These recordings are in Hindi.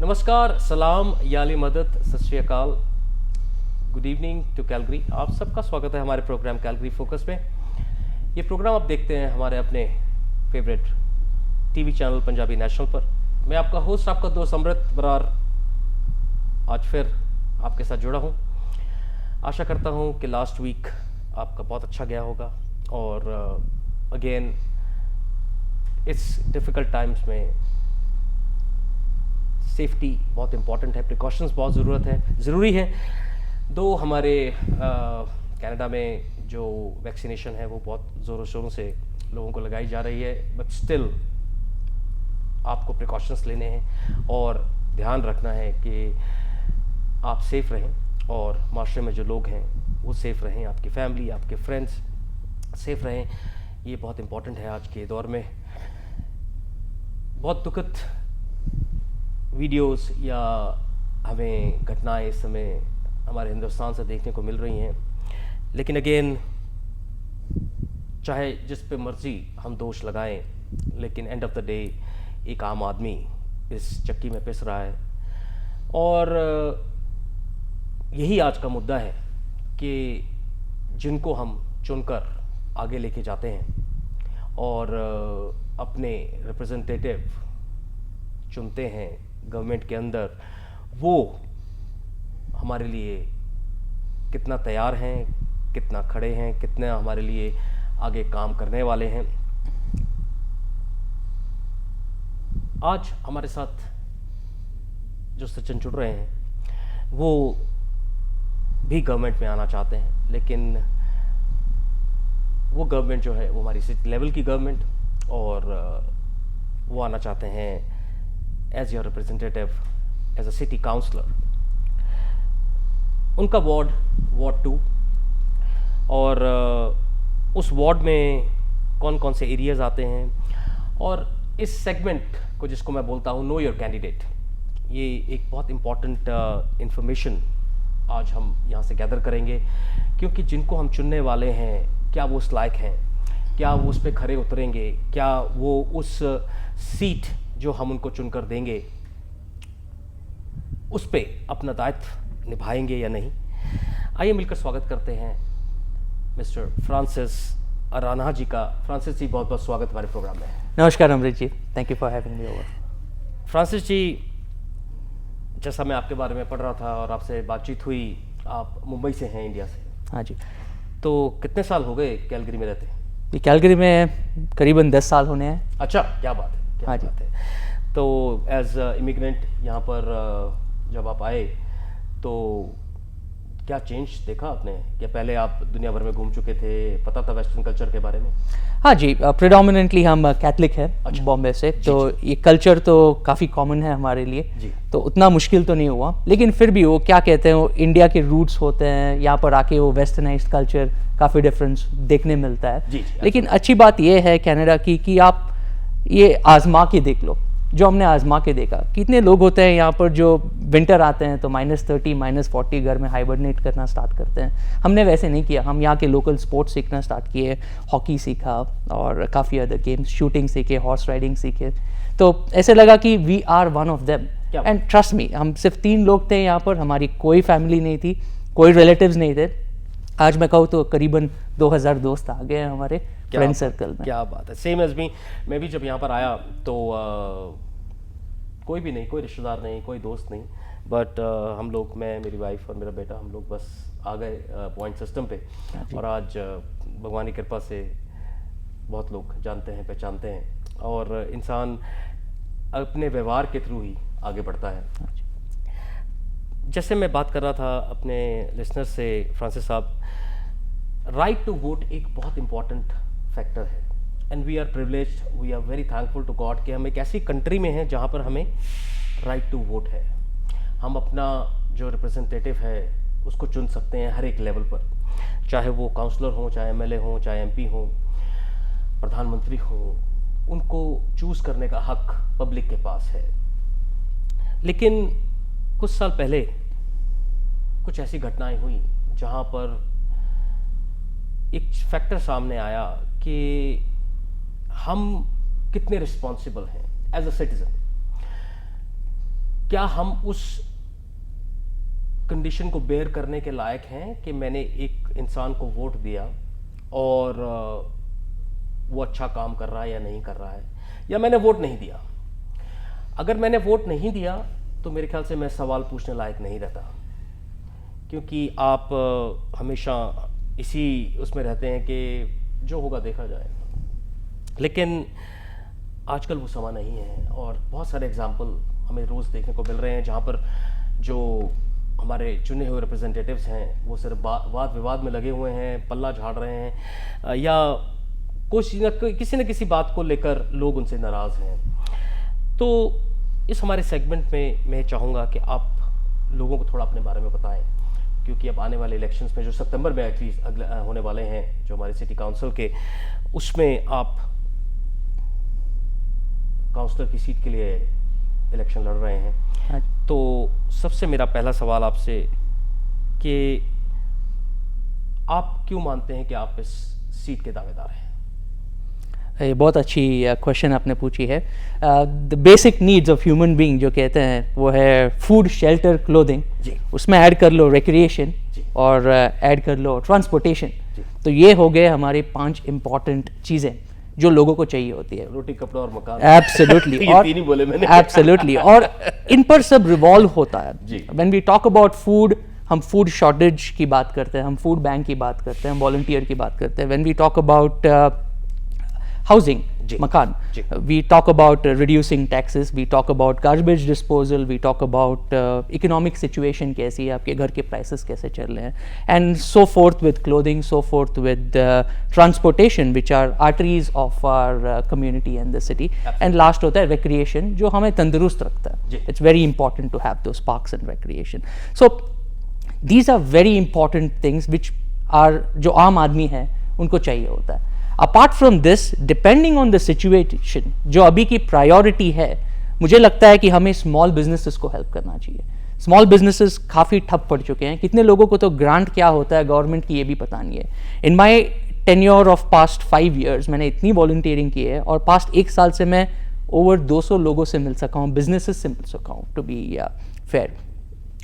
नमस्कार, सलाम, याली मदद, सत श्री अकाल, गुड इवनिंग टू कैलगरी। आप सबका स्वागत है हमारे प्रोग्राम कैलगरी फोकस में। ये प्रोग्राम आप देखते हैं हमारे अपने favourite TV channel Punjabi national पर। मैं आपका होस्ट, आपका दोस्त अमृत बरार आज फिर आपके साथ जुड़ा हूँ। आशा करता हूँ कि लास्ट वीक आपका बहुत अच्छा गया होगा और अगेन इस डिफ़िकल्ट टाइम्स में सेफ्टी बहुत इम्पॉर्टेंट है, प्रिकॉशंस बहुत ज़रूरी है। दो हमारे कनाडा में जो वैक्सीनेशन है वो बहुत ज़ोरों शोरों से लोगों को लगाई जा रही है, बट स्टिल आपको प्रिकॉशंस लेने हैं और ध्यान रखना है कि आप सेफ़ रहें और माशरे में जो लोग हैं वो सेफ़ रहें, आपकी फैमिली, आपके फ्रेंड्स सेफ़ रहें। ये बहुत इम्पॉर्टेंट है आज के दौर में। बहुत दुखद वीडियोस या हमें घटनाएं इस समय हमारे हिंदुस्तान से देखने को मिल रही हैं, लेकिन अगेन चाहे जिस पे मर्जी हम दोष लगाएं, लेकिन एंड ऑफ द डे एक आम आदमी इस चक्की में पिस रहा है। और यही आज का मुद्दा है कि जिनको हम चुनकर आगे लेके जाते हैं और अपने रिप्रेजेंटेटिव चुनते हैं गवर्नमेंट के अंदर, वो हमारे लिए कितना तैयार हैं, कितना खड़े हैं, कितना हमारे लिए आगे काम करने वाले हैं। आज हमारे साथ जो सचिन जुड़ रहे हैं वो भी गवर्नमेंट में आना चाहते हैं, लेकिन वो गवर्नमेंट जो है वो हमारी सिटी लेवल की गवर्नमेंट, और वो आना चाहते हैं as your representative, as a city councillor. उनका वार्ड 2, और उस वार्ड में कौन कौन से एरियाज़ आते हैं, और इस सेगमेंट को जिसको मैं बोलता हूँ नो योर कैंडिडेट, ये एक बहुत इम्पॉर्टेंट इंफॉर्मेशन आज हम यहाँ से गैदर करेंगे, क्योंकि जिनको हम चुनने वाले हैं क्या वो उस लायक हैं, क्या वो उस पर खरे उतरेंगे, क्या वो उस सीट जो हम उनको चुनकर देंगे उस पे अपना दायित्व निभाएंगे या नहीं। आइए मिलकर स्वागत करते हैं मिस्टर फ्रांसिस अराना जी का। फ्रांसिस जी, बहुत बहुत स्वागत हमारे प्रोग्राम में। नमस्कार Amrit ji, thank you for having me over. Francis ji, जैसा मैं आपके बारे में पढ़ रहा था और आपसे बातचीत हुई, आप मुंबई से हैं, इंडिया से। हाँ जी। तो कितने साल हो गए कैलगरी में रहते? ये कैलगरी में करीबन 10 साल होने हैं। अच्छा, क्या बात है, क्या हाँ बात है। तो एज इमिग्रेंट यहाँ पर जब आप आए तो क्या चेंज देखा आपने? क्या पहले आप दुनिया भर में घूम चुके थे, पता था वेस्टर्न कल्चर के बारे में? हाँ जी, प्रेडोमिनेंटली हम कैथलिक हैं। अच्छा। बॉम्बे से, जी, तो जी। ये कल्चर तो काफ़ी कॉमन है हमारे लिए जी। तो उतना मुश्किल तो नहीं हुआ, लेकिन फिर भी वो क्या कहते हैं, वो इंडिया के रूट्स होते हैं, यहाँ पर आके वो वेस्टर्नाइज्ड कल्चर काफ़ी डिफरेंस देखने मिलता है। जी, जी, लेकिन अच्छी बात ये है कनाडा की कि आप ये आजमा के देख लो, जो हमने आजमा के देखा। कितने लोग होते हैं यहाँ पर जो विंटर आते हैं तो -30 -40 घर में हाइबरनेट करना स्टार्ट करते हैं। हमने वैसे नहीं किया, हम यहाँ के लोकल स्पोर्ट्स सीखना स्टार्ट किए, हॉकी सीखा और काफ़ी अदर गेम्स, शूटिंग सीखे, हॉर्स राइडिंग सीखे। तो ऐसे लगा कि we are one of them, and trust me, हम सिर्फ 3 लोग थे यहाँ पर, हमारी कोई फैमिली नहीं थी, कोई रिलेटिव्स नहीं थे। आज मैं कहूँ तो करीबन 2000 दोस्त आ गए हैं हमारे फ्रेंड सर्कल में। क्या बात है, सेम एज मी। मैं भी जब यहाँ पर आया तो कोई भी नहीं, कोई रिश्तेदार नहीं, कोई दोस्त नहीं, बट हम लोग, मैं, मेरी वाइफ और मेरा बेटा, हम लोग बस आ गए पॉइंट सिस्टम पे। और आज भगवान की कृपा से बहुत लोग जानते हैं, पहचानते हैं, और इंसान अपने व्यवहार के थ्रू ही आगे बढ़ता है। जैसे मैं बात कर रहा था अपने लिसनर से, फ्रांसिस साहब, राइट टू वोट एक बहुत इम्पॉर्टेंट फैक्टर है, and we are privileged, we are very thankful to God कि हम एक ऐसी कंट्री में हैं जहाँ पर हमें राइट टू वोट है। हम अपना जो रिप्रेजेंटेटिव है उसको चुन सकते हैं हर एक लेवल पर, चाहे वो काउंसलर हो, चाहे एमएलए हो, चाहे एमपी हो, प्रधानमंत्री हो, उनको चूज़ करने का हक पब्लिक के पास है। लेकिन कुछ साल पहले कुछ ऐसी घटनाएं हुई जहाँ पर एक फैक्टर सामने आया कि हम कितने रिस्पॉन्सिबल हैं एज अ सिटीजन। क्या हम उस कंडीशन को बेयर करने के लायक हैं कि मैंने एक इंसान को वोट दिया और वो अच्छा काम कर रहा है या नहीं कर रहा है, या मैंने वोट नहीं दिया। अगर मैंने वोट नहीं दिया तो मेरे ख्याल से मैं सवाल पूछने लायक नहीं रहता, क्योंकि आप हमेशा इसी उसमें रहते हैं कि जो होगा देखा जाएगा। लेकिन आजकल वो समय नहीं है, और बहुत सारे एग्जाम्पल हमें रोज़ देखने को मिल रहे हैं जहाँ पर जो हमारे चुने हुए रिप्रेजेंटेटिव्स हैं वो सिर्फ वाद विवाद में लगे हुए हैं, पल्ला झाड़ रहे हैं, या किसी न किसी बात को लेकर लोग उनसे नाराज़ हैं। तो इस हमारे सेगमेंट में मैं चाहूँगा कि आप लोगों को थोड़ा अपने बारे में बताएं, क्योंकि अब आने वाले इलेक्शंस में जो सितंबर में एटलीस्ट अगले होने वाले हैं जो हमारे सिटी काउंसिल के, उसमें आप काउंसलर की सीट के लिए इलेक्शन लड़ रहे हैं। तो सबसे मेरा पहला सवाल आपसे कि आप क्यों मानते हैं कि आप इस सीट के दावेदार हैं? ये बहुत अच्छी क्वेश्चन आपने पूछी है। The basic needs of human being जो कहते हैं वो है फूड, शेल्टर, क्लोथिंग। उसमें ऐड कर लो रिक्रिएशन और ऐड कर लो ट्रांसपोर्टेशन। तो ये हो गए हमारी 5 इंपॉर्टेंट चीज़ें जो लोगों को चाहिए होती है। रोटी, कपड़ा और मकान। एब्सोल्युटली। और तीन ही बोले मैंने। एब्सोल्युटली। और इन पर सब रिवॉल्व होता है। When we talk about food, हम फूड शॉर्टेज की बात करते हैं, हम फूड बैंक की बात करते हैं, हम वॉलंटियर की बात करते हैं। When we talk about housing, मकान, we talk about reducing taxes, we talk about garbage disposal, we talk about economic situation कैसी है, आपके घर के prices कैसे चल रहे हैं, and so forth with clothing, so forth with transportation, which are arteries of our community and the city. And last होता है recreation, जो हमें तंदुरुस्त रखता है. It's very important to have those parks and recreation. So these are very important things which are जो आम आदमी है उनको चाहिए होता है. Apart from this, depending on the situation, जो अभी की प्रायोरिटी है, मुझे लगता है कि हमें स्मॉल बिजनेसेस को हेल्प करना चाहिए. स्मॉल बिजनेसेस काफ़ी ठप पड़ चुके हैं. कितने लोगों को तो ग्रांट क्या होता है गवर्नमेंट की ये भी पता नहीं है. इन माई टेन्योर ऑफ पास्ट 5 years मैंने इतनी वॉलंटियरिंग की है और पास्ट 1 साल से मैं ओवर 200 लोगों से मिल सका हूँ, बिजनेसेस से मिल सका हूँ, टू बी फेयर.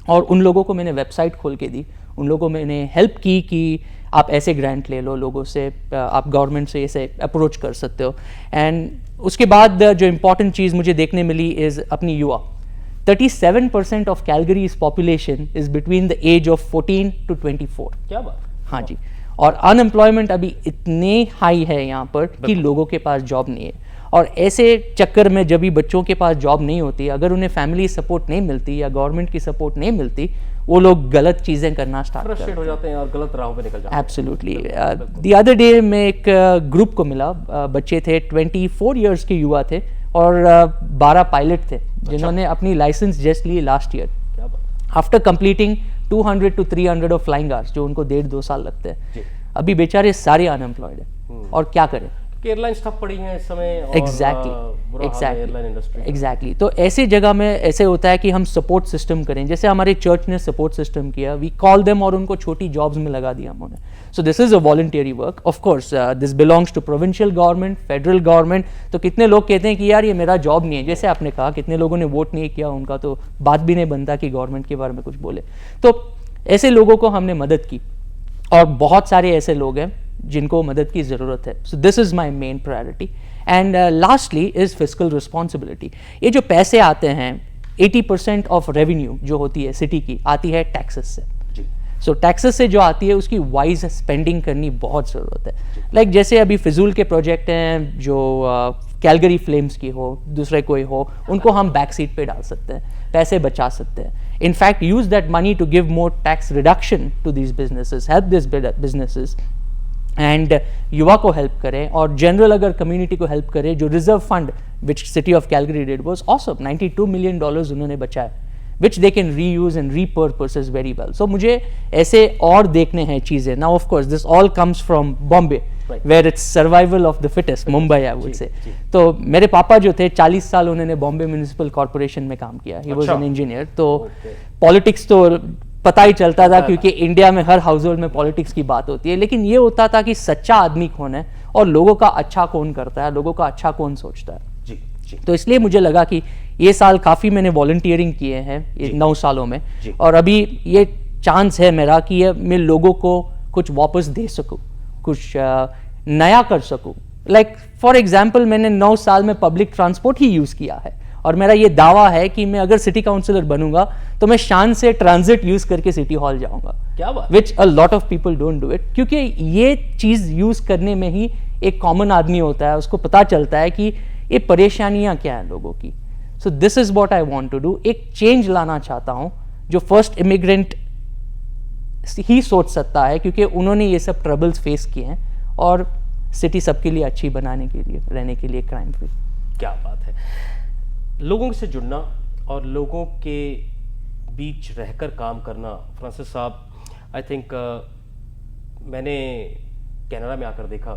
और उन लोगों को मैंने वेबसाइट खोल के दी, उन लोगों को मैंने हेल्प की कि आप ऐसे ग्रांट ले लो, लोगों से आप गवर्नमेंट से ऐसे अप्रोच कर सकते हो. एंड उसके बाद जो इम्पॉर्टेंट चीज़ मुझे देखने मिली इज़ अपनी युवा. 37% of Calgary's population is between the age of 14 to 24. क्या बात. हाँ जी. और अनएम्प्लॉयमेंट अभी इतने हाई है यहाँ पर कि लोगों के पास जॉब नहीं है. और ऐसे चक्कर में जब भी बच्चों के पास जॉब नहीं होती, अगर उन्हें फैमिली सपोर्ट नहीं मिलती या गवर्नमेंट की सपोर्ट नहीं मिलती, वो लोग गलत चीज़ें करना स्टार्ट करते हो जाते हैं और गलत राहों पे निकल जाते हैं. एब्सोल्युटली. द अदर डे में एक ग्रुप को मिला, बच्चे थे 24 years के युवा थे और 12 पायलट थे जिन्होंने अपनी लाइसेंस जस्ट ली last year. After completing 200 to 300 of flying hours, जो उनको 1.5-2 साल लगते हैं. अभी बेचारे सारे अनएम्प्लॉयड हैं और क्या करें. एयरलाइंस ठप पड़ी हैं इस समय. एग्जैक्टली. तो ऐसे जगह में ऐसे होता है कि हम सपोर्ट सिस्टम करें, जैसे हमारे चर्च ने सपोर्ट सिस्टम किया. वी कॉल देम और उनको छोटी जॉब्स में लगा दिया हमने. So this is a voluntary work. Of course this belongs to provincial government, federal government. तो कितने लोग कहते हैं कि यार ये मेरा जॉब नहीं है, जैसे आपने कहा कितने लोगों ने वोट नहीं किया, उनका तो बात भी नहीं बनता कि गवर्नमेंट के बारे में कुछ बोले. तो ऐसे लोगों को हमने मदद की और बहुत सारे ऐसे लोग हैं जिनको मदद की ज़रूरत है. सो this is my main priority. And lastly is physical responsibility. ये जो पैसे आते हैं, 80% ऑफ रेवेन्यू जो होती है सिटी की आती है टैक्सेस से. सो टैक्सेस से जो आती है उसकी वाइज स्पेंडिंग करनी बहुत ज़रूरत है. लाइक जैसे अभी फिजूल के प्रोजेक्ट हैं जो कैलगरी फ्लेम्स की हो, दूसरे कोई हो, उनको हम बैक सीट पे डाल सकते हैं, पैसे बचा सकते हैं. In fact, use that money to give more tax reduction to these businesses, help these businesses, and युवा को हेल्प करें और जनरल अगर कम्युनिटी को हेल्प करें. जो reserve fund which city of Calgary did was awesome. $92 million उन्होंने बचाया, which they can reuse and repurpose very well. So मुझे ऐसे और देखने हैं चीज़ें. Now of course this all comes from Bombay where it's survival of the fittest, Mumbai I would say. तो मेरे पापा जो थे 40 साल उन्होंने बॉम्बे म्यूनिसिपल कॉर्पोरेशन में काम किया. He was an engineer. तो पॉलिटिक्स तो पता ही चलता था क्योंकि इंडिया में हर हाउस होल्ड में पॉलिटिक्स की बात होती है. लेकिन ये होता था कि सच्चा आदमी कौन है और लोगों का अच्छा कौन करता है, लोगों का अच्छा कौन सोचता है. जी। तो इसलिए मुझे लगा कि ये साल काफ़ी मैंने वॉलंटियरिंग किए हैं ये 9 सालों में, जी। और अभी ये चांस है मेरा कि मैं लोगों को कुछ वापस दे सकूं, कुछ नया कर सकूं। लाइक फॉर एग्जांपल मैंने 9 साल में पब्लिक ट्रांसपोर्ट ही यूज़ किया है, और मेरा ये दावा है कि मैं अगर सिटी काउंसिलर बनूंगा तो मैं शान से ट्रांजिट यूज़ करके सिटी हॉल जाऊंगा, क्या बात। Which a lot of people don't do it, क्योंकि ये चीज़ यूज़ करने में ही एक कॉमन आदमी होता है, उसको पता चलता है कि ये परेशानियां क्या हैं लोगों की। So this is what I want to do. एक चेंज लाना चाहता हूँ जो फर्स्ट इमिग्रेंट ही सोच सकता है, क्योंकि उन्होंने ये सब ट्रबल्स फेस किए हैं, और सिटी सबके लिए अच्छी बनाने के लिए, रहने के लिए क्राइम फ्री। क्या बात है। लोगों से जुड़ना और लोगों के बीच रहकर काम करना, फ्रांसिस साहब, आई थिंक मैंने कनाडा में आकर देखा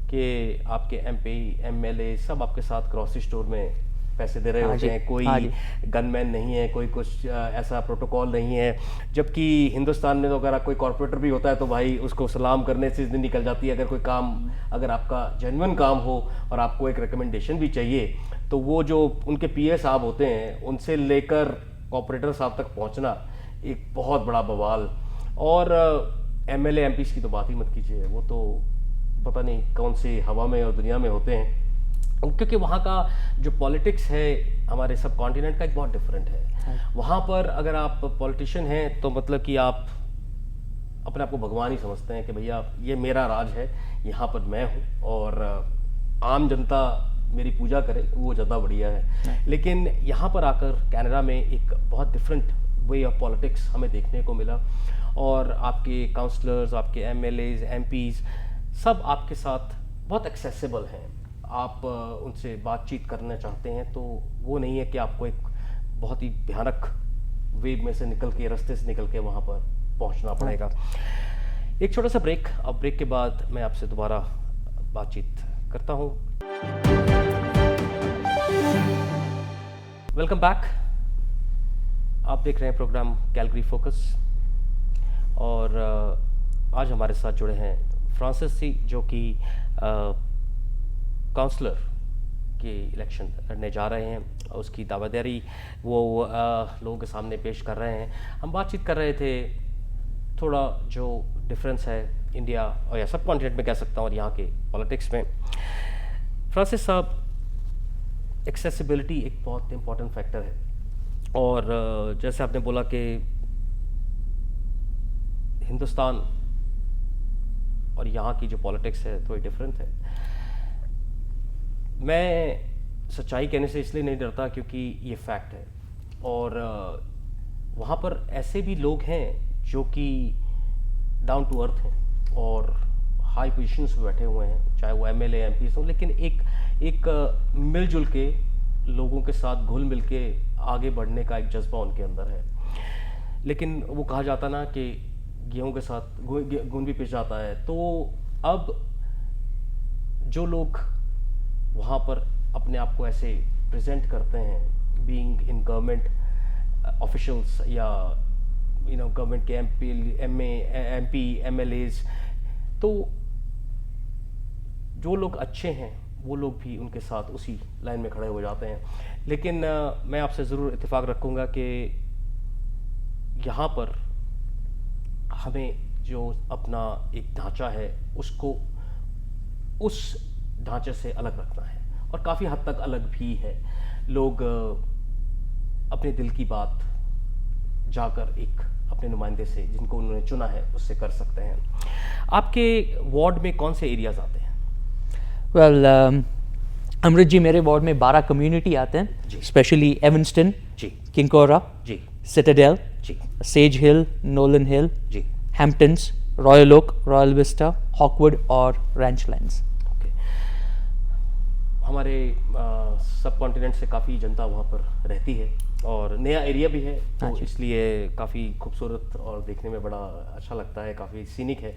कि आपके MP, MLA सब आपके साथ ग्रोसरी स्टोर में पैसे दे रहे हाँ होते जी, हैं, कोई हाँ जी। गनमैन नहीं है, कोई कुछ ऐसा प्रोटोकॉल नहीं है। जबकि हिंदुस्तान में तो अगर कोई कॉर्पोरेटर भी होता है तो भाई उसको सलाम करने से दिन निकल जाती है। अगर कोई काम, अगर आपका जेन्युइन काम हो और आपको एक रिकमेंडेशन भी चाहिए, तो वो जो उनके PA साहब होते हैं उनसे लेकर कॉर्पोरेटर साहब तक पहुंचना एक बहुत बड़ा बवाल। और MLA MPs की तो बात ही मत कीजिए, वो तो पता नहीं कौन सी हवा में और दुनिया में होते हैं, क्योंकि वहाँ का जो पॉलिटिक्स है हमारे सब कॉन्टिनेंट का एक बहुत डिफरेंट है। वहाँ पर अगर आप पॉलिटिशियन हैं तो मतलब कि आप अपने आप को भगवान ही समझते हैं कि भैया ये मेरा राज है, यहाँ पर मैं हूँ, और आम जनता मेरी पूजा करे, वो ज़्यादा बढ़िया है। लेकिन यहाँ पर आकर कनाडा में एक बहुत डिफरेंट वे ऑफ पॉलिटिक्स हमें देखने को मिला, और आपके काउंसलर्स, आपके MLAs, MPs सब आपके साथ बहुत एक्सेसिबल हैं। आप उनसे बातचीत करना चाहते हैं तो वो नहीं है कि आपको एक बहुत ही भयानक वेव में से निकल के, रास्ते से निकल के वहाँ पर पहुँचना पड़ेगा। एक छोटा सा ब्रेक, अब ब्रेक के बाद मैं आपसे दोबारा बातचीत करता हूँ। Welcome back. आप देख रहे हैं प्रोग्राम कैलगरी फोकस, और आज हमारे साथ जुड़े हैं फ्रांसिस जी, जो कि काउंसलर के इलेक्शन लड़ने जा रहे हैं, और उसकी दावेदारी वो लोगों के सामने पेश कर रहे हैं। हम बातचीत कर रहे थे थोड़ा जो डिफरेंस है इंडिया और या सब कॉन्टिनेंट में कह सकता हूँ और यहाँ के पॉलिटिक्स में। फ्रांसिस साहब, एक्सेसिबिलिटी एक बहुत इंपॉर्टेंट फैक्टर है, और जैसे आपने बोला कि हिंदुस्तान और यहाँ की जो पॉलिटिक्स है थोड़ी डिफरेंट है। मैं सच्चाई कहने से इसलिए नहीं डरता क्योंकि ये फैक्ट है, और वहाँ पर ऐसे भी लोग हैं जो कि डाउन टू अर्थ हैं और हाई पोजीशंस पे बैठे हुए हैं, चाहे वो MLA MPs हों, लेकिन एक मिलजुल के लोगों के साथ घुल मिल के आगे बढ़ने का एक जज्बा उनके अंदर है। लेकिन वो कहा जाता ना कि गेहूं के साथ गुण भी पिस जाता है, तो अब जो लोग वहाँ पर अपने आप को ऐसे प्रेजेंट करते हैं, बीइंग इन गवर्नमेंट ऑफिशियल्स या गवर्नमेंट के MP MLAs, तो जो लोग अच्छे हैं वो लोग भी उनके साथ उसी लाइन में खड़े हो जाते हैं। लेकिन मैं आपसे ज़रूर इत्तेफाक रखूँगा कि यहाँ पर हमें जो अपना एक ढांचा है उसको उस ढांचे से अलग रखना है, और काफ़ी हद तक अलग भी है। लोग अपने दिल की बात जाकर एक अपने नुमाइंदे से, जिनको उन्होंने चुना है, उससे कर सकते हैं। आपके वार्ड में कौन से एरियाज आते हैं? वेल अमृत जी, मेरे वार्ड में 12 कम्युनिटी आते हैं, जी। स्पेशली एवंस्टन जी किंकोरा, जी सिटाडेल, जी सेज हिल, नोलन हिल, जी। हैम्पटन्स, रॉयल ओक, रॉयल विस्टा, हॉकवुड और रैंचलैंड्स। ओके। हमारे सब कॉन्टिनेंट से काफ़ी जनता वहाँ पर रहती है, और नया एरिया भी है, हाँ तो जी। इसलिए काफ़ी खूबसूरत और देखने में बड़ा अच्छा लगता है, काफ़ी सीनिक है।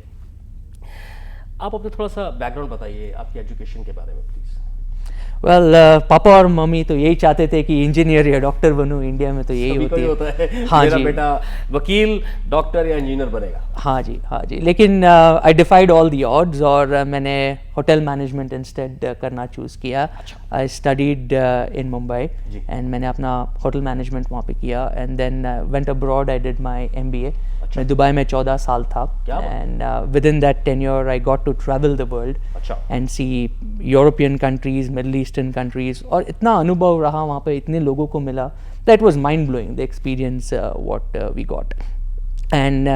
आप अपने थोड़ा सा बैकग्राउंड बताइए आपकी एजुकेशन के बारे में प्लीज़। वेल पापा और मम्मी तो यही चाहते थे कि इंजीनियर या डॉक्टर बनूं, इंडिया में तो यही सभी को होती ही है। होता है हाँ मेरा जी। बेटा वकील, डॉक्टर या इंजीनियर बनेगा। हाँ जी, हाँ जी, लेकिन आई डिफाइड ऑल दी ऑड्स और मैंने होटल मैनेजमेंट इंस्टेड करना चूज़ किया। I studied in Mumbai ji. And मैंने अपना होटल मैनेजमेंट वहाँ पे किया and then went abroad, I did my MBA। मैं दुबई में 14 साल था क्या बात। And within that tenure I got to travel the world अच्छा। And see European countries, middle eastern countries, और इतना अनुभव रहा वहाँ पे, इतने लोगों को मिला, that was mind blowing the experience what we got. And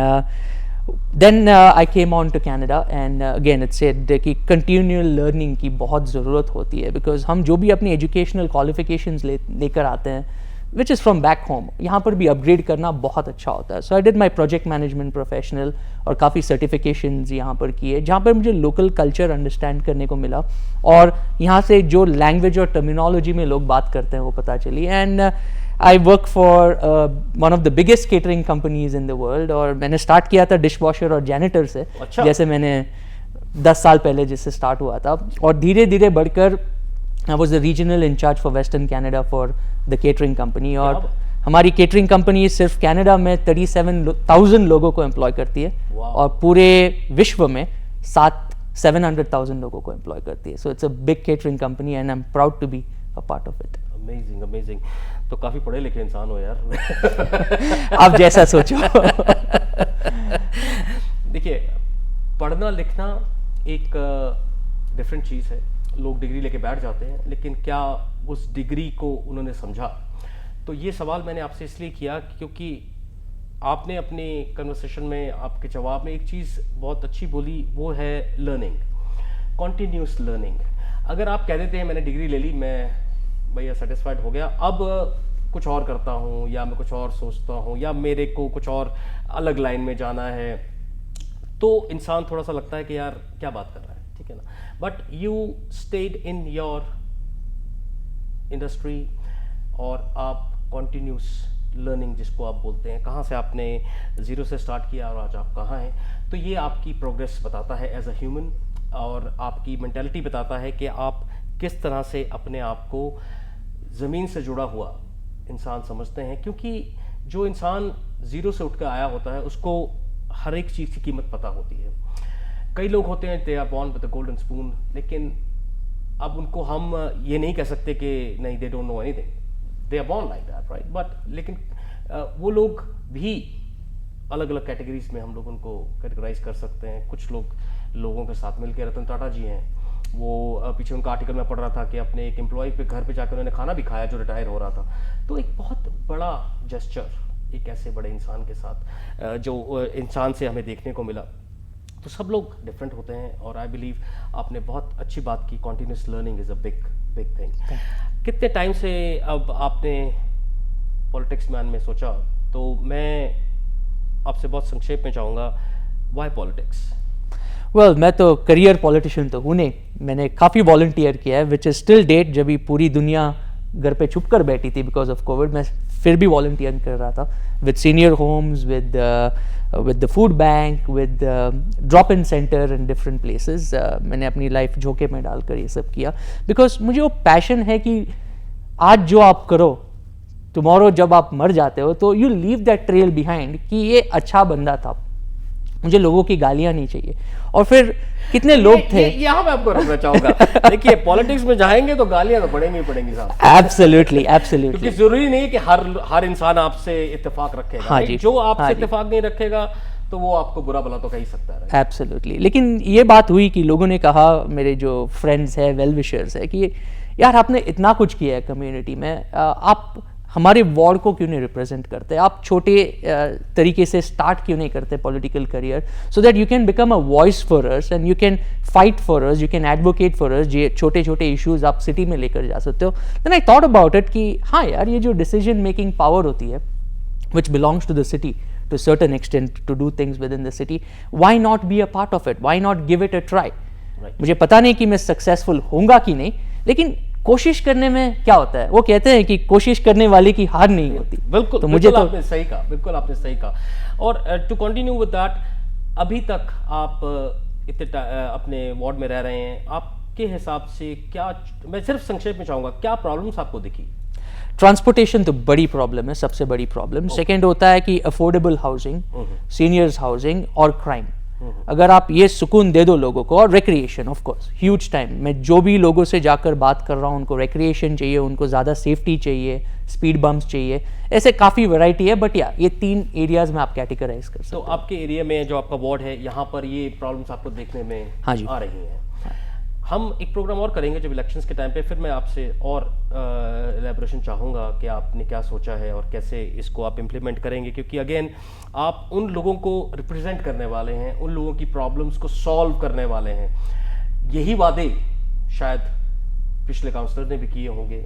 then I came on to Canada and again it said कि continual learning की बहुत ज़रूरत होती है, because हम जो भी अपनी educational qualifications लेकर आते हैं which is from back home, यहाँ पर भी upgrade करना बहुत अच्छा होता है। So I did my project management professional और काफ़ी certifications यहाँ पर किए, जहाँ पर मुझे local culture understand करने को मिला और यहाँ से जो language और terminology में लोग बात करते हैं वो पता चली। and I work for one of the biggest catering companies in the world और मैंने स्टार्ट किया था डिशवॉशर और जैनिटर से। अच्छा। जैसे मैंने 10 साल पहले जिससे स्टार्ट हुआ था और धीरे धीरे बढ़कर I was the regional in charge for Western Canada for the catering company और हमारी केटरिंग कंपनी सिर्फ कनाडा में 37,000 लोगों को एम्प्लॉय करती है और पूरे विश्व में 700,000 लोगों को एम्प्लॉय करती है। So it's a big catering company and I am proud to be a part of it. Amazing amazing. तो काफी पढ़े लिखे इंसान हो यार। आप जैसा सोचो। देखिए, पढ़ना लिखना एक डिफरेंट चीज़ है। लोग डिग्री लेके बैठ जाते हैं, लेकिन क्या उस डिग्री को उन्होंने समझा? तो ये सवाल मैंने आपसे इसलिए किया क्योंकि आपने अपने कन्वर्सेशन में, आपके जवाब में एक चीज़ बहुत अच्छी बोली, वो है लर्निंग, कॉन्टीन्यूस लर्निंग। अगर आप कह देते हैं मैंने डिग्री ले ली, मैं भैया सेटिस्फाइड हो गया, अब कुछ और करता हूँ या मैं कुछ और सोचता हूँ या मेरे को कुछ और अलग लाइन में जाना है, तो इंसान थोड़ा सा लगता है कि यार क्या बात कर रहा है, ठीक है ना। But you stayed in your industry और आप कॉन्टिन्यूस लर्निंग जिसको आप बोलते हैं, कहाँ से आपने ज़ीरो से स्टार्ट किया और आज आप कहाँ हैं, तो ये आपकी प्रोग्रेस बताता है एज अ ह्यूमन और आपकी मेंटालिटी बताता है कि आप किस तरह से अपने आप को ज़मीन से जुड़ा हुआ इंसान समझते हैं। क्योंकि जो इंसान ज़ीरो से उठ कर आया होता है उसको हर एक चीज़ की कीमत पता होती है। कई लोग होते हैं they are born with a golden spoon, लेकिन अब उनको हम ये नहीं कह सकते कि नहीं they don't know anything, they are born like that, right. But लेकिन वो लोग भी अलग अलग कैटेगरीज में हम लोग उनको कैटेगराइज कर सकते हैं। कुछ लोगों के साथ मिलकर, रतन टाटा जी हैं, वो पीछे उनका आर्टिकल में पढ़ रहा था कि अपने एक एम्प्लॉय पे घर पे जाकर उन्होंने खाना भी खाया जो रिटायर हो रहा था। तो एक बहुत बड़ा जेस्चर एक ऐसे बड़े इंसान के साथ जो इंसान से हमें देखने को मिला। तो सब लोग डिफरेंट होते हैं और आई बिलीव आपने बहुत अच्छी बात की, continuous learning is a big big thing. कितने टाइम से अब आपने पॉलिटिक्स में आने में सोचा? तो मैं आपसे बहुत संक्षेप में चाहूँगा, व्हाई पॉलिटिक्स? वेल, मैं तो करियर पॉलिटिशियन तो हूँ नहीं, मैंने काफ़ी वॉलंटियर किया है विच इज़ स्टिल डेट। जब भी पूरी दुनिया घर पे छुप कर बैठी थी बिकॉज ऑफ कोविड, मैं फिर भी वॉलंटियर कर रहा था with senior homes, with the food bank, with drop in centre in different places. मैंने अपनी लाइफ झोंके में डालकर ये सब किया बिकॉज मुझे वो पैशन है कि आज जो आप करो, टुमारो जब आप मर जाते हो तो you leave that trail behind कि ये अच्छा बंदा था। मुझे लोगों की गालियां नहीं चाहिए। और फिर कितने लोग थे, यहाँ मैं आपको रोकना चाहूंगा। देखिए, पॉलिटिक्स में जाएंगे तो गालियां तो पड़ेंगी ही पड़ेंगी साहब। एब्सोल्युटली एब्सोल्युटली, क्योंकि जरूरी नहीं है कि हर इंसान आपसे इत्तेफाक रखेगा। हाँ जी, जो आपसे हाँ जी, इत्तेफाक नहीं रखेगा तो वो आपको बुरा भला तो कह ही सकता है। एब्सोल्युटली। लेकिन ये बात हुई कि लोगों ने कहा, मेरे जो फ्रेंड्स हैं, वेल विशर्स है, कि यार आपने इतना कुछ किया है कम्युनिटी में, आप हमारे वार्ड को क्यों नहीं रिप्रेजेंट करते, आप छोटे तरीके से स्टार्ट क्यों नहीं करते political career, so that you can become a voice for us and you can fight for us, you can advocate for us. ये छोटे छोटे इश्यूज आप सिटी में लेकर जा सकते हो। Then I thought about it कि हाँ यार, ये जो डिसीजन मेकिंग पावर होती है which belongs to the city to a certain extent to do things within the city, why not be a part of it, why not give it a try? मुझे पता नहीं कि मैं सक्सेसफुल होऊंगा कि नहीं, लेकिन कोशिश करने में क्या होता है, वो कहते हैं कि कोशिश करने वाले की हार नहीं होती। बिल्कुल, तो मुझे तो आपने सही कहा, बिल्कुल आपने सही कहा। और टू कंटिन्यू विद दैट, अभी तक आप इतने अपने वार्ड में रह रहे हैं, आप आपके हिसाब से क्या, मैं सिर्फ संक्षेप में चाहूँगा, क्या प्रॉब्लम्स आपको दिखी? ट्रांसपोर्टेशन तो बड़ी प्रॉब्लम है, सबसे बड़ी प्रॉब्लम। सेकंड होता है कि अफोर्डेबल हाउसिंग, सीनियर्स हाउसिंग और क्राइम। अगर आप ये सुकून दे दो लोगों को, और recreation of course huge time, मैं जो भी लोगों से जाकर बात कर रहा हूँ उनको रिक्रिएशन चाहिए, उनको ज़्यादा सेफ्टी चाहिए, स्पीड बम्प्स चाहिए, ऐसे काफ़ी वैरायटी है। बट या ये 3 एरियाज में आप कैटेगराइज कर सकते तो आपके एरिया में जो आपका वार्ड है, यहाँ पर ये प्रॉब्लम्स आपको देखने में हाँ जी। आ रही हैं। हम एक प्रोग्राम और करेंगे जब इलेक्शंस के टाइम पे, फिर मैं आपसे और एलैबोरेशन चाहूँगा कि आपने क्या सोचा है और कैसे इसको आप इम्प्लीमेंट करेंगे, क्योंकि अगेन आप उन लोगों को रिप्रेजेंट करने वाले हैं, उन लोगों की प्रॉब्लम्स को सॉल्व करने वाले हैं। यही वादे शायद पिछले काउंसलर ने भी किए होंगे।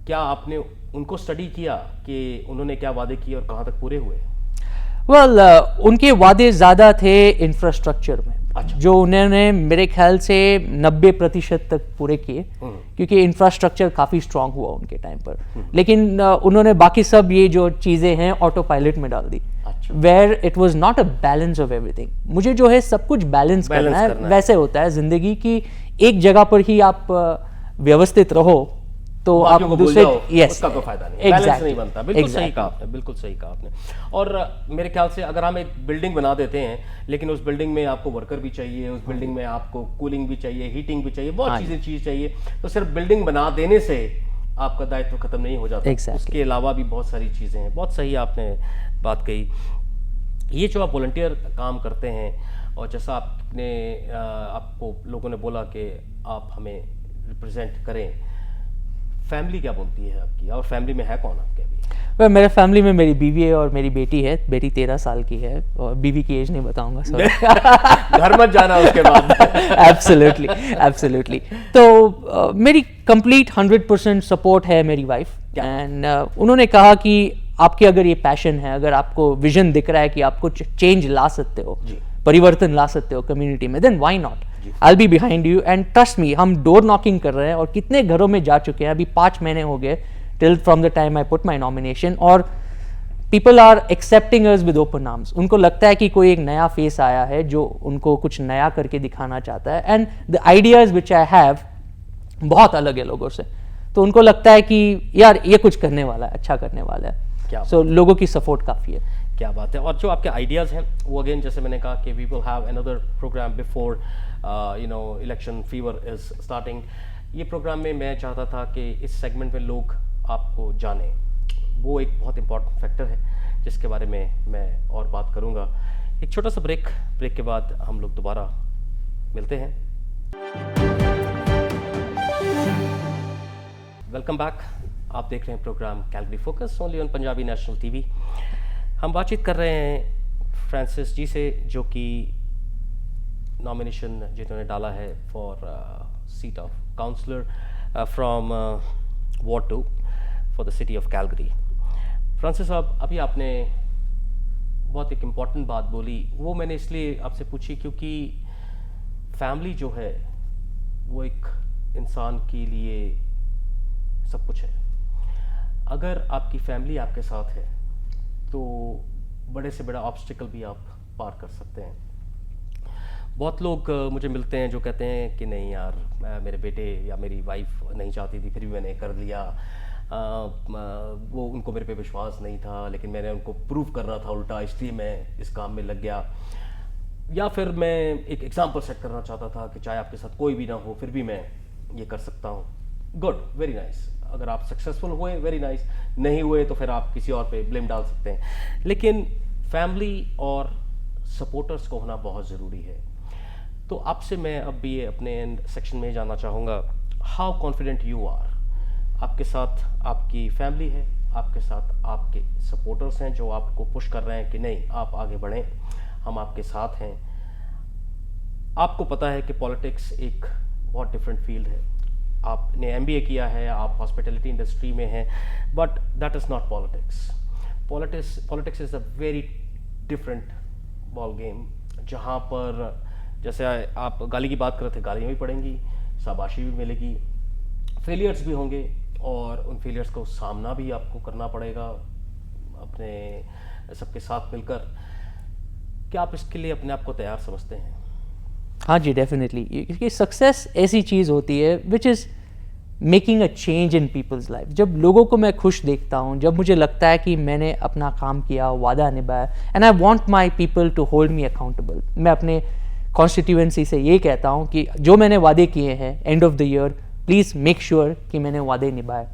क्या आपने उनको स्टडी किया कि उन्होंने क्या वादे किए और कहाँ तक पूरे हुए? वेल उनके वादे ज़्यादा थे इंफ्रास्ट्रक्चर में, जो उन्होंने मेरे ख्याल से 90% तक पूरे किए, क्योंकि इंफ्रास्ट्रक्चर काफ़ी स्ट्रांग हुआ उनके टाइम पर। लेकिन उन्होंने बाकी सब ये जो चीज़ें हैं ऑटो पायलट में डाल दी, where it was not a balance of everything. मुझे जो है सब कुछ बैलेंस करना है। वैसे होता है जिंदगी की, एक जगह पर ही आप व्यवस्थित रहो तो आप दूसरे, yes, उसका कोई फायदा नहीं, बैलेंस नहीं बनता। बिल्कुल सही कहा आपने, बिल्कुल सही कहा आपने। और मेरे ख्याल से अगर हम एक बिल्डिंग बना देते हैं, लेकिन उस बिल्डिंग में आपको वर्कर भी चाहिए, उस बिल्डिंग में आपको कूलिंग भी चाहिए, हीटिंग भी चाहिए, बहुत चीज़ चाहिए, तो सिर्फ बिल्डिंग बना देने से आपका दायित्व खत्म नहीं हो जाता। उसके अलावा भी बहुत सारी चीज़ें हैं। बहुत सही आपने बात कही। ये जो आप वॉलंटियर काम करते हैं, और जैसा आपको लोगों ने बोला कि आप हमें रिप्रेजेंट करें, फैमिली क्या बोलती है आपकी, और फैमिली में है कौन आपके अभी? मेरे फैमिली में मेरी बीवी है और मेरी बेटी है। बेटी 13 साल की है, और बीवी की एज नहीं बताऊंगा, सॉरी। घर मत जाना उसके बाद। Absolutely, absolutely. तो मेरी कंप्लीट 100% सपोर्ट है मेरी वाइफ, एंड उन्होंने कहा कि आपके अगर ये पैशन है, अगर आपको विजन दिख रहा है कि आप कुछ चेंज ला सकते हो, परिवर्तन ला सकते हो कम्युनिटी में, then why not, I'll be behind you and trust me। हम डोर नॉकिंग कर रहे हैं और कितने घरों में जा चुके हैं, अभी 5 महीने हो गए till from the time I put my nomination, और people are accepting us with open arms. उनको लगता है कि कोई एक नया फेस आया है जो उनको कुछ नया करके दिखाना चाहता है, and the ideas which I have बहुत अलग है लोगों से, तो उनको लगता है कि यार ये कुछ करने वाला है, अच्छा करने वाला है। सो लोगों की सपोर्ट काफ़ी है। क्या बात है। और जो आपके आइडियाज़ हैं वो अगेन जैसे मैंने कहा कि we will have another programme before election fever is starting. ये प्रोग्राम में मैं चाहता था कि इस सेगमेंट में लोग आपको जानें, वो एक बहुत इंपॉर्टेंट फैक्टर है जिसके बारे में मैं और बात करूँगा। एक छोटा सा ब्रेक के बाद हम लोग दोबारा मिलते हैं। Welcome back. आप देख रहे हैं programme Calgary focus only on Punjabi national TV. हम बातचीत कर रहे हैं फ्रांसिस जी से, जो कि नॉमिनेशन जिन्होंने डाला है for seat of councillor from ward 2 for the city of Calgary. Francis साहब, अभी आपने बहुत एक इम्पॉर्टेंट बात बोली, वो मैंने इसलिए आपसे पूछी क्योंकि फैमिली जो है वो एक इंसान के लिए सब कुछ है। अगर आपकी फैमिली आपके साथ है तो बड़े से बड़ा ऑब्स्टिकल भी आप पार कर सकते हैं। बहुत लोग मुझे मिलते हैं जो कहते हैं कि नहीं यार, मेरे बेटे या मेरी वाइफ नहीं चाहती थी फिर भी मैंने कर लिया, वो उनको मेरे पे विश्वास नहीं था, लेकिन मैंने उनको प्रूव कर रहा था उल्टा, इसलिए मैं इस काम में लग गया। या फिर मैं एक एग्जाम्पल सेट करना चाहता था कि चाहे आपके साथ कोई भी ना हो फिर भी मैं ये कर सकता हूँ। Good, very nice. अगर आप सक्सेसफुल हुए, वेरी नाइस, नहीं हुए तो फिर आप किसी और पे ब्लेम डाल सकते हैं। लेकिन फैमिली और सपोर्टर्स को होना बहुत ज़रूरी है। तो आपसे मैं अब भी अपने एंड सेक्शन में जानना चाहूँगा, हाउ कॉन्फिडेंट यू आर। आपके साथ आपकी फैमिली है, आपके साथ आपके सपोर्टर्स हैं जो आपको पुश कर रहे हैं कि नहीं आप आगे बढ़ें, हम आपके साथ हैं। आपको पता है कि पॉलिटिक्स एक बहुत डिफरेंट फील्ड है। आपने MBA किया है, आप हॉस्पिटैलिटी इंडस्ट्री में हैं, but that is not politics. Politics is a very different ball game, जहाँ पर जैसे आप गाली की बात कर रहे थे, गालियाँ भी पड़ेंगी, शाबाशी भी मिलेगी, फेलियर्स भी होंगे, और उन फेलियर्स को सामना भी आपको करना पड़ेगा अपने सबके साथ मिलकर। क्या आप इसके लिए अपने आप को तैयार समझते हैं? हाँ जी, डेफिनेटली, क्योंकि सक्सेस ऐसी चीज़ होती है which is making a change in people's life. जब लोगों को मैं खुश देखता हूँ, जब मुझे लगता है कि मैंने अपना काम किया, वादा निभाया, and I want my people to hold me accountable. मैं अपने कॉन्स्टिट्यूएंसी से ये कहता हूँ कि जो मैंने वादे किए हैं end of the year, please make sure कि मैंने वादे निभाए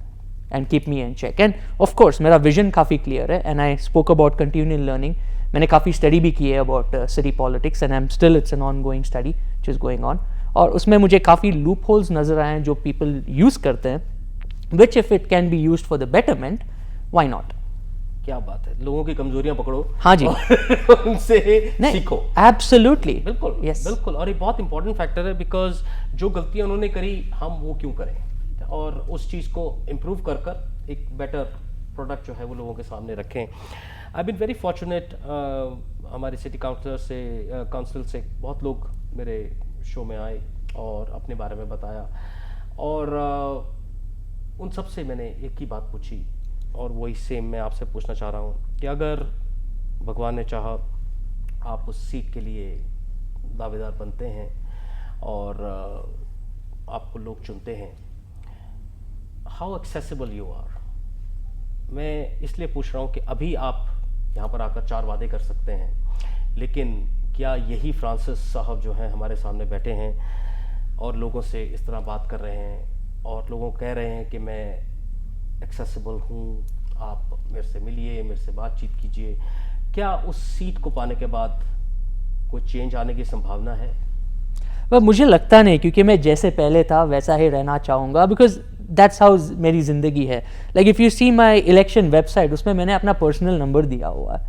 and keep me in check. And of course मेरा विजन काफ़ी क्लियर है, and I spoke about continual learning. मैंने काफ़ी स्टडी भी की है about city politics, and I am still, it's an ongoing study which is going on. और उसमें मुझे काफ़ी लूप होल्स नज़र आए हैं जो पीपल यूज़ करते हैं, which if it can be used for the betterment, why not. क्या बात है, लोगों की कमजोरियां पकड़ो, हाँ जी, और उनसे सीखो। एब्सोल्युटली, बिल्कुल, यस, बिल्कुल। और ये बहुत इंपॉर्टेंट फैक्टर है, बिकॉज जो गलतियां उन्होंने करी हम वो क्यों करें, और उस चीज़ को इम्प्रूव कर कर एक बेटर प्रोडक्ट जो है वो लोगों के सामने रखें। आई बीन वेरी फॉर्चुनेट, हमारे सिटी काउंसिल से बहुत लोग मेरे शो में आए और अपने बारे में बताया, और उन सब से मैंने एक ही बात पूछी, और वही सेम मैं आपसे पूछना चाह रहा हूँ कि अगर भगवान ने चाहा आप उस सीट के लिए दावेदार बनते हैं और आपको लोग चुनते हैं, हाउ एक्सेसिबल यू आर। मैं इसलिए पूछ रहा हूँ कि अभी आप यहाँ पर आकर 4 वादे कर सकते हैं, लेकिन क्या यही फ्रांसिस साहब जो हैं हमारे सामने बैठे हैं और लोगों से इस तरह बात कर रहे हैं और लोगों को कह रहे हैं कि मैं एक्सेसिबल हूँ, आप मेरे से मिलिए, मेरे से बातचीत कीजिए, क्या उस सीट को पाने के बाद कोई चेंज आने की संभावना है? वह मुझे लगता नहीं, क्योंकि मैं जैसे पहले था वैसा ही रहना चाहूँगा, बिकॉज दैट्स हाउ मेरी ज़िंदगी है। Like if you see my election website, उसमें मैंने अपना पर्सनल नंबर दिया हुआ है।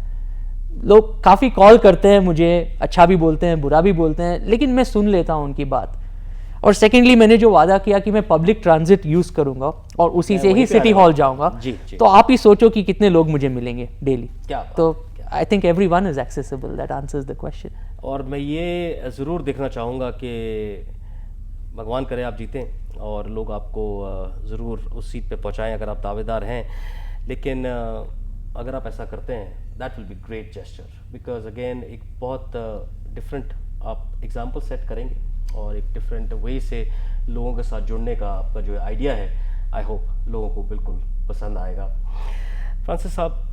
लोग काफ़ी कॉल करते हैं मुझे, अच्छा भी बोलते हैं, बुरा भी बोलते हैं, लेकिन मैं सुन लेता हूँ उनकी बात। और सेकेंडली, मैंने जो वादा किया कि मैं पब्लिक ट्रांजिट यूज़ करूँगा और उसी से ही सिटी हॉल जाऊँगा, तो आप ही सोचो कि कितने लोग मुझे मिलेंगे डेली। तो I think everyone is accessible, that answers the question. और मैं ये ज़रूर देखना चाहूँगा कि भगवान करे आप जीतें और लोग आपको ज़रूर उस सीट पे पहुँचाएं अगर आप दावेदार हैं। लेकिन अगर आप ऐसा करते हैं, that will be great gesture, because again एक बहुत डिफरेंट आप एग्जाम्पल सेट करेंगे और एक डिफरेंट वे से लोगों के साथ जुड़ने का आपका जो आइडिया है, आई होप लोगों को बिल्कुल पसंद आएगा। फ्रांसिस साहब,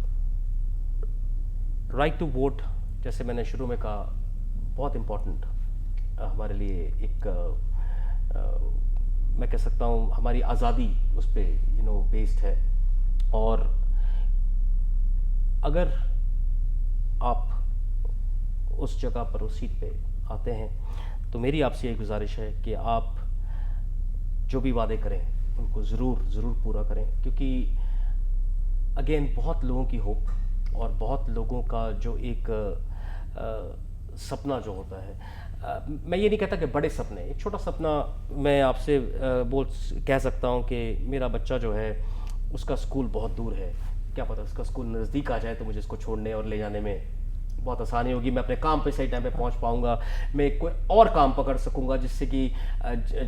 राइट टू वोट, जैसे मैंने शुरू में कहा, बहुत इम्पोर्टेंट हमारे लिए एक मैं कह सकता हूँ हमारी आज़ादी उस पर बेस्ड है। और अगर आप उस जगह पर, उस सीट पे आते हैं, तो मेरी आपसे ये गुजारिश है कि आप जो भी वादे करें उनको ज़रूर पूरा करें, क्योंकि अगेन बहुत लोगों की होप और बहुत लोगों का जो एक सपना जो होता है, मैं ये नहीं कहता कि बड़े सपने, एक छोटा सपना मैं आपसे कह सकता हूँ कि मेरा बच्चा जो है उसका स्कूल बहुत दूर है, क्या पता उसका स्कूल नज़दीक आ जाए तो मुझे इसको छोड़ने और ले जाने में बहुत आसानी होगी, मैं अपने काम पे सही टाइम पे पहुंच पाऊंगा, मैं कोई और काम पकड़ सकूंगा जिससे कि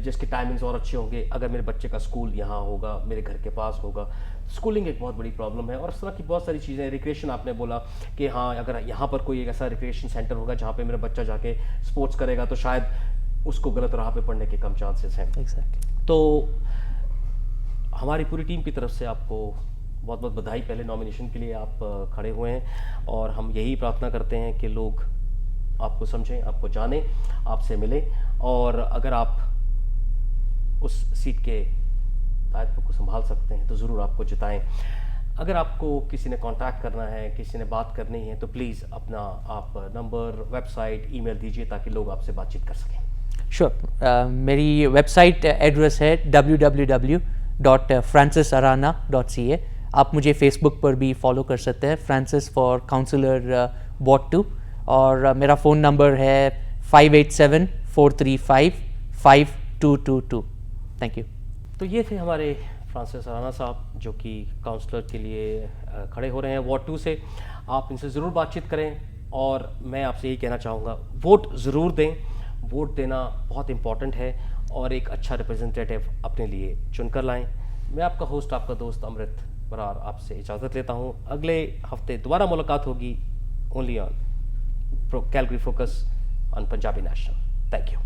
जिसके टाइमिंग्स और अच्छे होंगे अगर मेरे बच्चे का स्कूल यहाँ होगा, मेरे घर के पास होगा। स्कूलिंग एक बहुत बड़ी प्रॉब्लम है, और इस तरह की बहुत सारी चीज़ें। रिक्रिएशन आपने बोला कि हाँ, अगर यहाँ पर कोई एक ऐसा रिक्रिएशन सेंटर होगा जहाँ पे मेरा बच्चा जाके स्पोर्ट्स करेगा तो शायद उसको गलत राह पे पढ़ने के कम चांसेस हैं। Exactly. तो हमारी पूरी टीम की तरफ से आपको बहुत बहुत बधाई, पहले नॉमिनेशन के लिए आप खड़े हुए हैं, और हम यही प्रार्थना करते हैं कि लोग आपको समझें, आपको जानें, आपसे मिलें, और अगर आप उस सीट के दायित्व को संभाल सकते हैं तो ज़रूर आपको जिताएं। अगर आपको किसी ने कांटेक्ट करना है, किसी ने बात करनी है, तो प्लीज़ अपना आप नंबर, वेबसाइट, ईमेल दीजिए ताकि लोग आपसे बातचीत कर सकें। श्योर, मेरी वेबसाइट एड्रेस है www.francisarana.ca। आप मुझे फेसबुक पर भी फॉलो कर सकते हैं, फ्रांसिस फॉर काउंसलर वार्ड 2, और मेरा फ़ोन नंबर है 5874355222। Thank you. तो ये थे हमारे फ्रांसिस अराना साहब जो कि काउंसलर के लिए खड़े हो रहे हैं वार्ड 2 से। आप इनसे ज़रूर बातचीत करें, और मैं आपसे यही कहना चाहूँगा, वोट ज़रूर दें। वोट देना बहुत इम्पॉर्टेंट है, और एक अच्छा रिप्रेजेंटेटिव अपने लिए चुनकर लाएं। मैं आपका होस्ट, आपका दोस्त अमृत बरार आपसे इजाज़त लेता हूँ। अगले हफ्ते दोबारा मुलाकात होगी, only on Calgary focus on Punjabi national. Thank you.